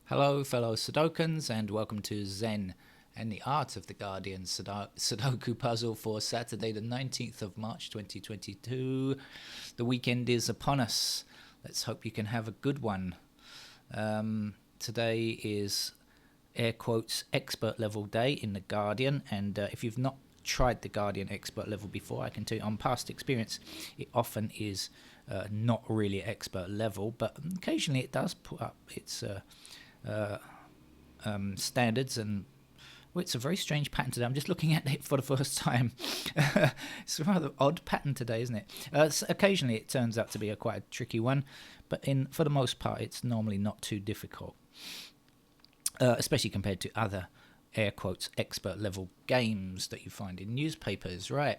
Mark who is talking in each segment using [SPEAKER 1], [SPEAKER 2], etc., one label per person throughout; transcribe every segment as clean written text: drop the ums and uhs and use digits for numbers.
[SPEAKER 1] Hello, fellow Sudokans, and welcome to Zen and the Art of the Guardian Sudoku puzzle for Saturday, the 19th of March 2022. The weekend is upon us. Let's hope you can have a good one. Today is air quotes expert level day in the Guardian, and if you've not tried the Guardian expert level before, I can tell you on past experience it often is not really expert level, but occasionally it does put up its standards. And well, it's a very strange pattern today. I'm just looking at it for the first time. It's a rather odd pattern today, isn't it? So occasionally it turns out to be quite a tricky one, but for the most part it's normally not too difficult, especially compared to other air quotes expert level games that you find in newspapers. Right.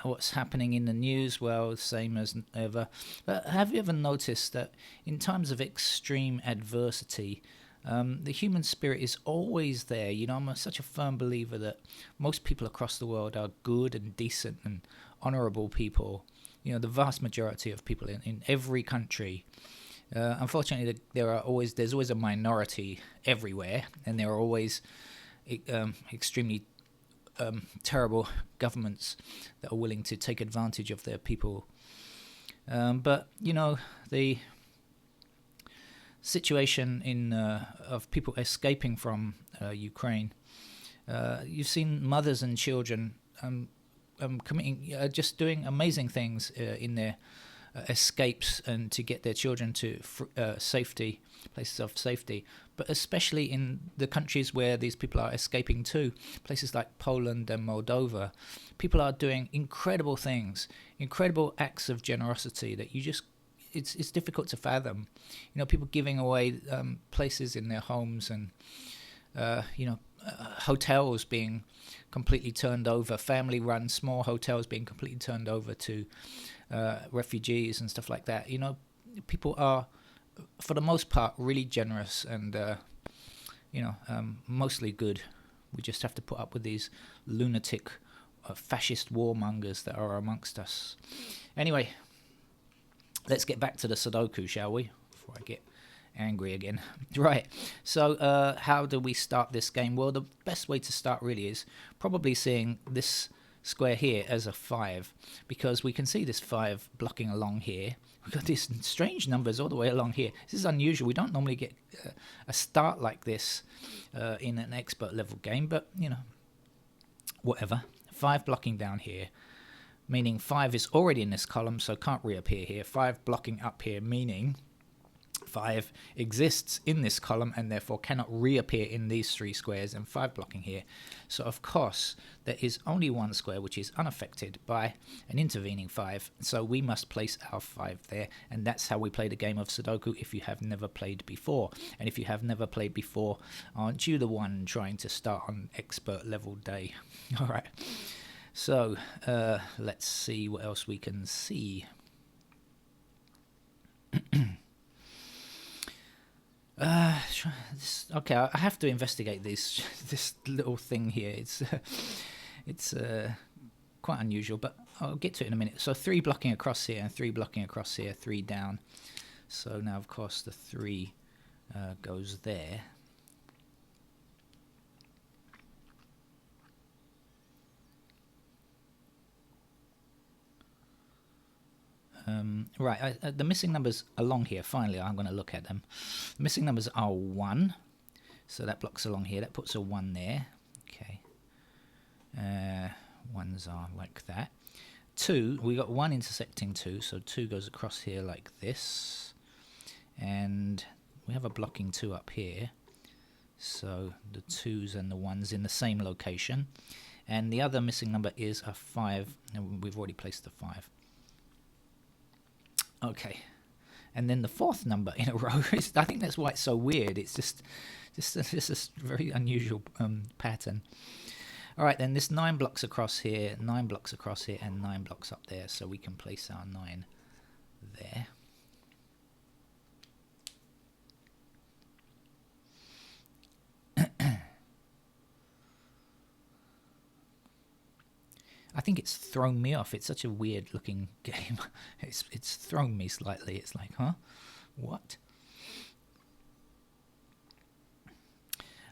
[SPEAKER 1] What's happening in the news? Well, same as ever. But have you ever noticed that in times of extreme adversity, the human spirit is always there? You know, I'm such a firm believer that most people across the world are good and decent and honorable people. You know, the vast majority of people in every country. Unfortunately, there's always a minority everywhere, and there are always extremely terrible governments that are willing to take advantage of their people. But you know, the situation of people escaping from Ukraine, you've seen mothers and children just doing amazing things in their escapes and to get their children to safety, places of safety, but especially in the countries where these people are escaping to, places like Poland and Moldova. People are doing incredible things, incredible acts of generosity that it's difficult to fathom. You know, people giving away places in their homes, and hotels being completely turned over, family-run small hotels being completely turned over to refugees and stuff like that. You know, people are, for the most part, really generous and mostly good. We just have to put up with these lunatic fascist warmongers that are amongst us. Anyway, let's get back to the Sudoku, shall we, before I get angry again. Right, so how do we start this game? Well, the best way to start really is probably seeing this square here as a 5, because we can see this 5 blocking along here. We've got these strange numbers all the way along here. This is unusual. We don't normally get a start like this in an expert level game, but you know, whatever. 5 blocking down here, meaning 5 is already in this column, so can't reappear here. 5 blocking up here, meaning 5 exists in this column and therefore cannot reappear in these 3 squares, and 5 blocking here. So of course there is only one square which is unaffected by an intervening 5, so we must place our 5 there, and that's how we play the game of Sudoku if you have never played before. And if you have never played before, aren't you the one trying to start on expert level day? Alright, so let's see what else we can see. Okay, I have to investigate this little thing here. It's quite unusual, but I'll get to it in a minute. So 3 blocking across here and 3 blocking across here, 3 down. So now, of course, the 3 goes there. Right, the missing numbers along here, finally, I'm going to look at them. The missing numbers are 1, so that blocks along here. That puts a 1 there. Okay. 1s are like that. 2, we got 1 intersecting 2, so 2 goes across here like this. And we have a blocking 2 up here. So the 2s and the 1s in the same location. And the other missing number is a 5, and we've already placed the 5. Okay, and then the 4th number in a row is, I think that's why it's so weird. It's just a very unusual pattern. All right, then this 9 blocks across here, 9 blocks across here, and 9 blocks up there, so we can place our 9 there. I think it's thrown me off. It's such a weird looking game. It's thrown me slightly. It's like, huh? What?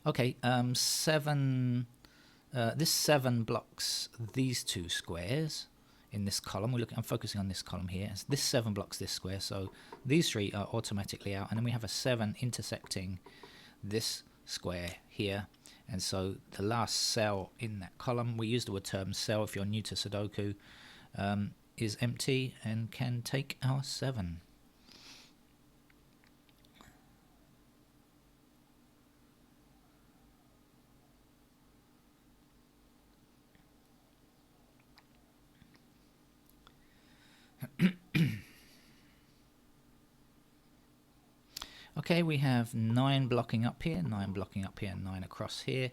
[SPEAKER 1] Okay, seven. This 7 blocks these 2 squares in this column. I'm focusing on this column here. This 7 blocks this square, so these 3 are automatically out, and then we have a 7 intersecting this square here. And so the last cell in that column, we use the term cell if you're new to Sudoku, is empty and can take our 7. Okay, we have 9 blocking up here, 9 blocking up here, 9 across here.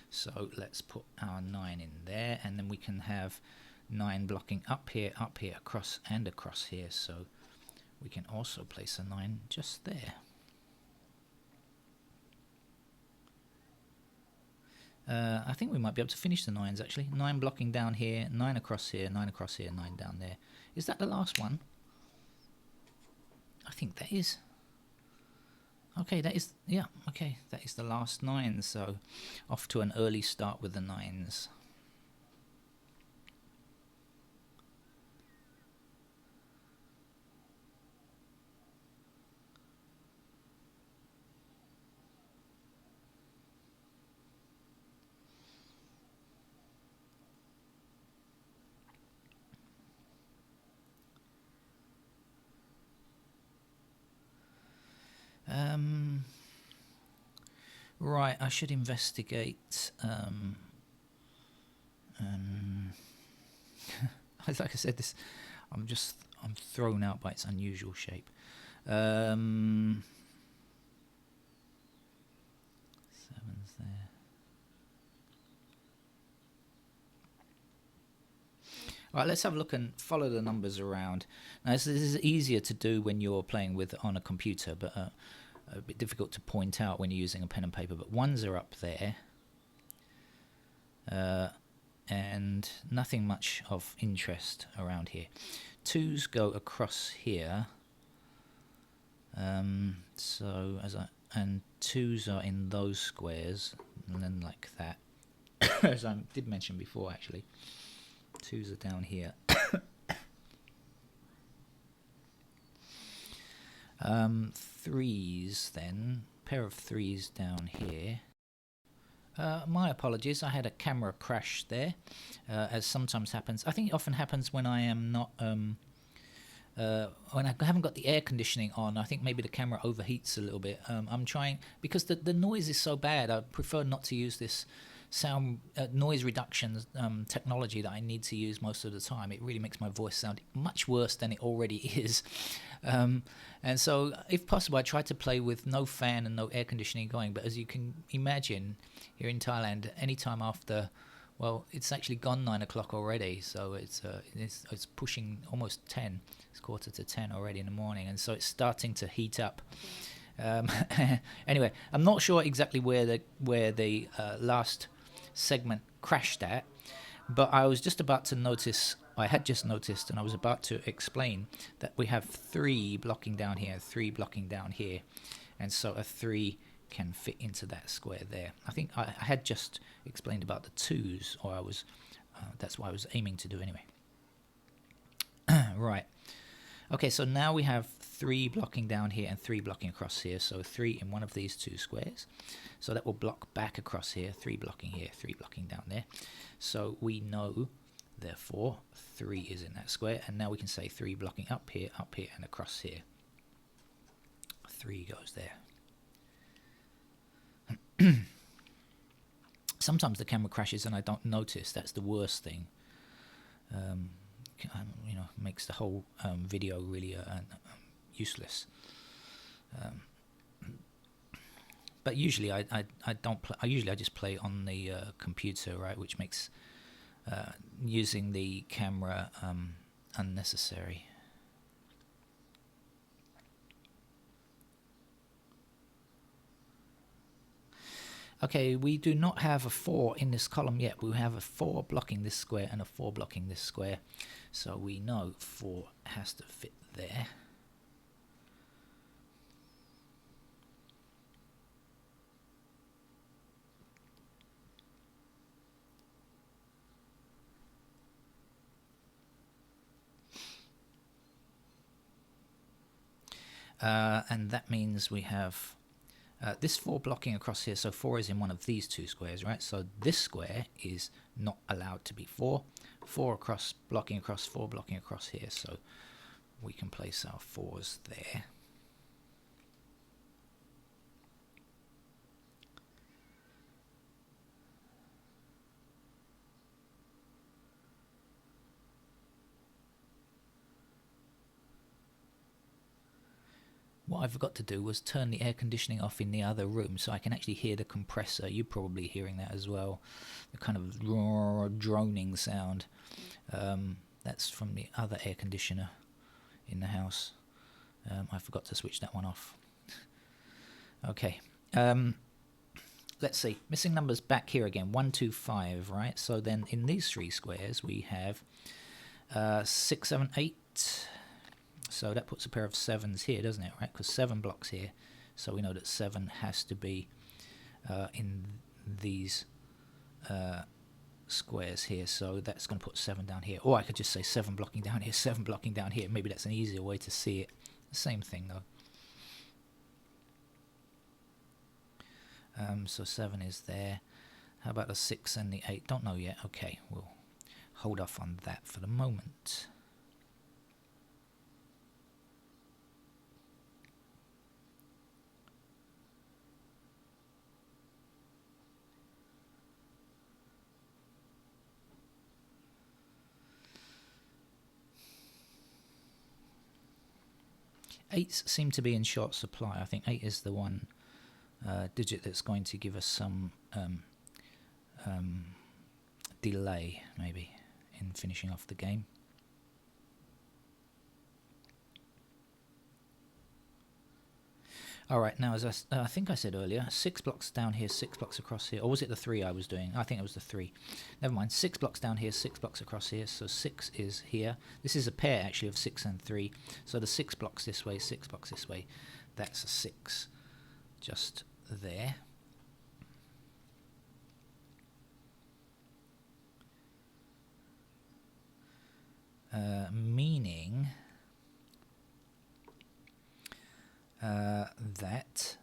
[SPEAKER 1] So let's put our 9 in there, and then we can have 9 blocking up here, across, and across here. So we can also place a 9 just there. I think we might be able to finish the 9s actually. 9 blocking down here, 9 across here, 9 across here, 9 down there. Is that the last one? I think that is. Okay, that is, yeah, okay, that is the last 9, so off to an early start with the 9s. Right, I should investigate. Like I said, this I'm thrown out by its unusual shape. 7's there. All right, let's have a look and follow the numbers around. Now, this is easier to do when you're playing on a computer, but a bit difficult to point out when you're using a pen and paper. But 1s are up there, and nothing much of interest around here. 2s go across here, and 2s are in those squares, and then like that. As I did mention before, actually. 2s are down here. 3s then, pair of 3s down here. My apologies, I had a camera crash there, as sometimes happens. I think it often happens when I am not, when I haven't got the air conditioning on. I think maybe the camera overheats a little bit. I'm trying, because the noise is so bad, I prefer not to use this sound noise reduction technology that I need to use most of the time. It really makes my voice sound much worse than it already is. And so, if possible, I try to play with no fan and no air conditioning going. But as you can imagine, here in Thailand, anytime after, well, it's actually gone 9 o'clock already. So it's pushing almost 10. It's 9:45 already in the morning, and so it's starting to heat up. Anyway, I'm not sure exactly where the last segment crashed at, but I was just about to notice. I had just noticed, and I was about to explain that we have 3 blocking down here, 3 blocking down here, and so a 3 can fit into that square there. I think I had just explained about the 2s, or I was. That's what I was aiming to do anyway. Right. Okay, so now we have 3 blocking down here and 3 blocking across here. So 3 in one of these 2 squares. So that will block back across here, 3 blocking here, 3 blocking down there. So we know, therefore, 3 is in that square. And now we can say 3 blocking up here, and across here. 3 goes there. Sometimes the camera crashes and I don't notice. That's the worst thing. Makes the whole video really useless. But usually I don't play. Usually I just play on the computer, right? Which makes using the camera unnecessary. Okay, we do not have a 4 in this column yet. We have a 4 blocking this square and a 4 blocking this square. So we know 4 has to fit there. And that means we have this 4 blocking across here. So 4 is in one of these 2 squares, right? So this square is not allowed to be 4. 4 across, blocking across, 4 blocking across here. So we can place our 4s there. What I forgot to do was turn the air conditioning off in the other room so I can actually hear the compressor. You're probably hearing that as well. The kind of droning sound. That's from the other air conditioner in the house. I forgot to switch that one off. Okay. Let's see. Missing numbers back here again. 1, 2, 5, right? So then in these 3 squares we have 6, 7, 8. So that puts a pair of 7s here, doesn't it? Right? Because 7 blocks here. So we know that 7 has to be in these squares here. So that's going to put 7 down here. Or I could just say 7 blocking down here, 7 blocking down here. Maybe that's an easier way to see it. Same thing though. So 7 is there. How about the 6 and the 8? Don't know yet. Okay, we'll hold off on that for the moment. Eights seem to be in short supply. I think 8 is the one digit that's going to give us some delay, maybe, in finishing off the game. Alright, now as I think I said earlier, 6 blocks down here, 6 blocks across here. Or was it the 3 I was doing? I think it was the 3. Never mind, 6 blocks down here, 6 blocks across here. So 6 is here. This is a pair, actually, of 6 and 3. So the 6 blocks this way, 6 blocks this way. That's a 6 just there. Meaning that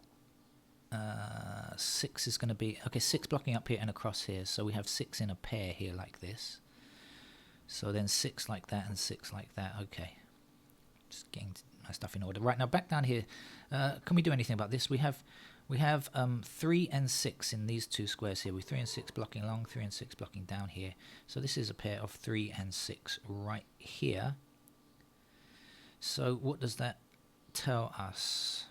[SPEAKER 1] 6 is going to be, okay, 6 blocking up here and across here, so we have 6 in a pair here like this. So then 6 like that and 6 like that. Okay, just getting my stuff in order. Right, now back down here, can we do anything about this? We have 3 and 6 in these 2 squares here. With 3 and 6 blocking along, 3 and 6 blocking down here. So this is a pair of 3 and 6 right here. So what does that tell us?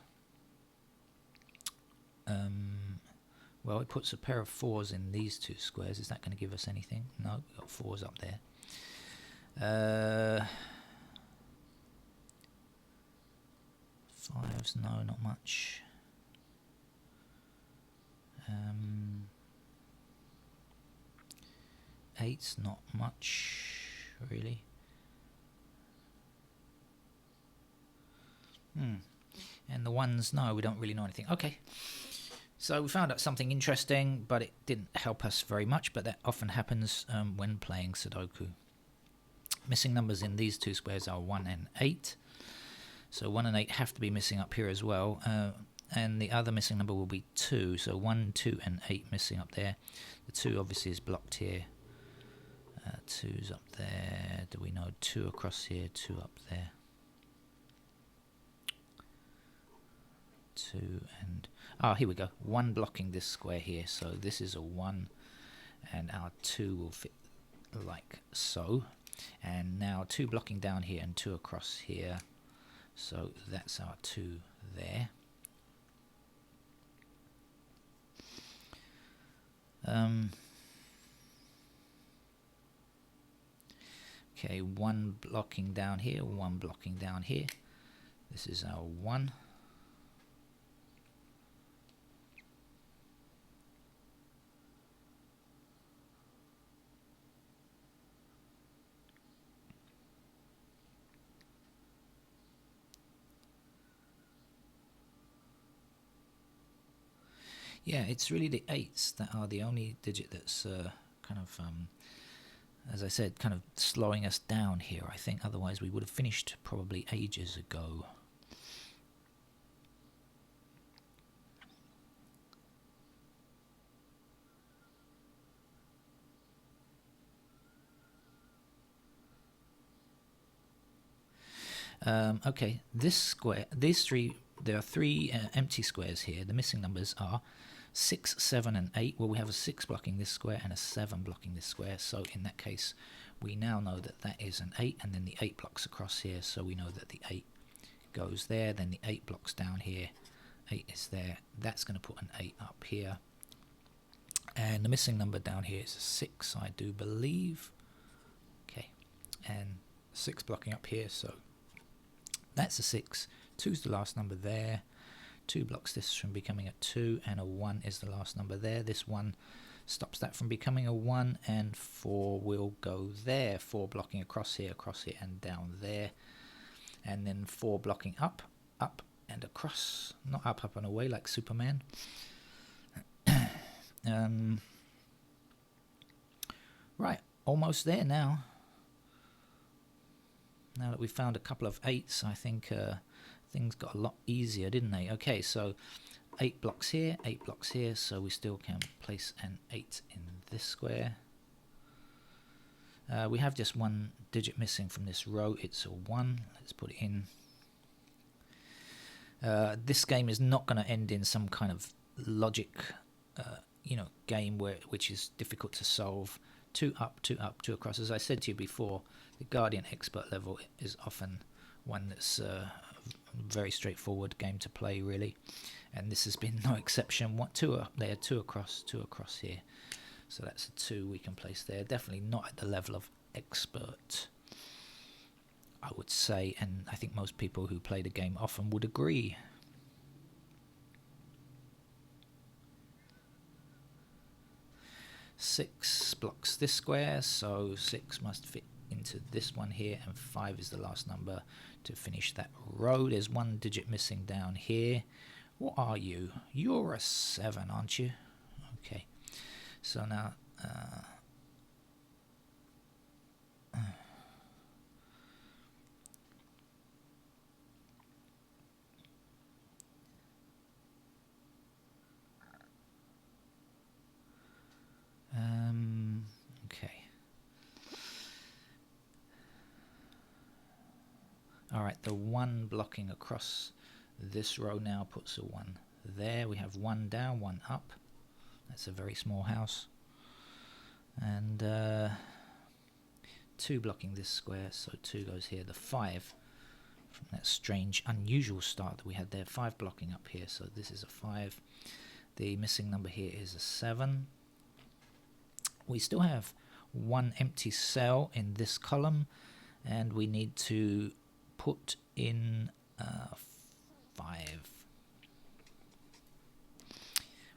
[SPEAKER 1] Well, it puts a pair of 4s in these 2 squares. Is that going to give us anything? No, we've got 4s up there. 5s, no, not much. 8s, not much, really. And the 1s, no, we don't really know anything. Okay, so we found out something interesting, but it didn't help us very much, but that often happens when playing Sudoku. Missing numbers in these 2 squares are 1 and 8. So 1 and 8 have to be missing up here as well. And the other missing number will be 2. So 1, 2 and 8 missing up there. The 2 obviously is blocked here. 2's up there. Do we know 2 across here, 2 up there? 2 and... oh, here we go. 1 blocking this square here. So this is a 1 and our 2 will fit like so. And now 2 blocking down here and 2 across here. So that's our 2 there. Okay, 1 blocking down here, 1 blocking down here. This is our 1. Yeah, it's really the 8s that are the only digit that's kind of, as I said, kind of slowing us down here, I think. Otherwise we would have finished probably ages ago. Okay, this square, these three, there are three empty squares here. The missing numbers are 6, 7, and 8. Well, we have a 6 blocking this square and a 7 blocking this square. So in that case, we now know that that is an 8, and then the 8 blocks across here. So we know that the 8 goes there. Then the 8 blocks down here. 8 is there. That's going to put an 8 up here. And the missing number down here is a 6, I do believe. Okay, and 6 blocking up here. So that's a 6. 2 is the last number there. 2 blocks this from becoming a 2, and a 1 is the last number there. This 1 stops that from becoming a 1, and 4 will go there. 4 blocking across here, and down there. And then 4 blocking up, and across. Not up, and away like Superman. Right, almost there now. Now that we've found a couple of 8s, I think things got a lot easier, didn't they? Okay, so 8 blocks here, 8 blocks here, so we still can place an 8 in this square. We have just 1 digit missing from this row. It's a 1. Let's put it in. This game is not going to end in some kind of logic, game which is difficult to solve. 2 up, 2 up, 2 across. As I said to you before, the Guardian Expert level is often one that's a very straightforward game to play, really. And this has been no exception. 2 up there, 2 across, 2 across here. So that's a 2 we can place there. Definitely not at the level of Expert, I would say. And I think most people who play the game often would agree. Six blocks this square, so 6 must fit into this one here, and 5 is the last number to finish that row. There's 1 digit missing down here. What are you? You're a 7, aren't you? Okay, so now okay. Alright, the 1 blocking across this row now puts a 1 there. We have 1 down, 1 up. That's a very small house. And 2 blocking this square, so 2 goes here. The 5 from that strange, unusual start that we had there. 5 blocking up here, so this is a 5. The missing number here is a 7. We still have 1 empty cell in this column, and we need to put in 5,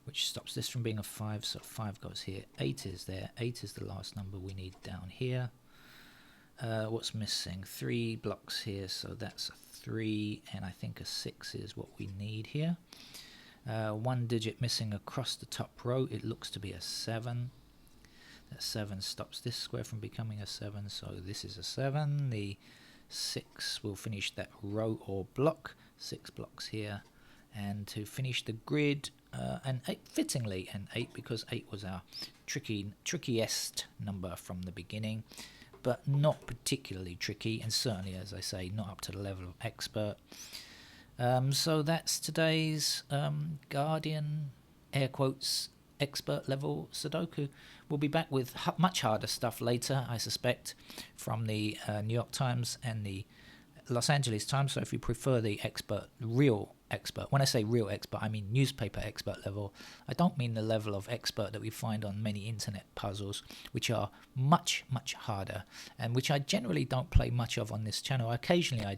[SPEAKER 1] which stops this from being a 5, so 5 goes here. 8 is there. 8 is the last number we need down here. What's missing? 3 blocks here, so that's a 3, and I think a 6 is what we need here. 1 digit missing across the top row. It looks to be a 7. That 7 stops this square from becoming a 7, so this is a 7. The 6 will finish that row or block. 6 blocks here. And to finish the grid, an 8, fittingly an 8, because 8 was our trickiest number from the beginning, but not particularly tricky, and certainly, as I say, not up to the level of Expert. So that's today's Guardian, air quotes, Expert level Sudoku. We'll be back with much harder stuff later, I suspect, from the New York Times and the Los Angeles Times. So if you prefer the real expert, when I say real expert, I mean newspaper expert level. I don't mean the level of expert that we find on many internet puzzles, which are much, much harder, and which I generally don't play much of on this channel. Occasionally I do.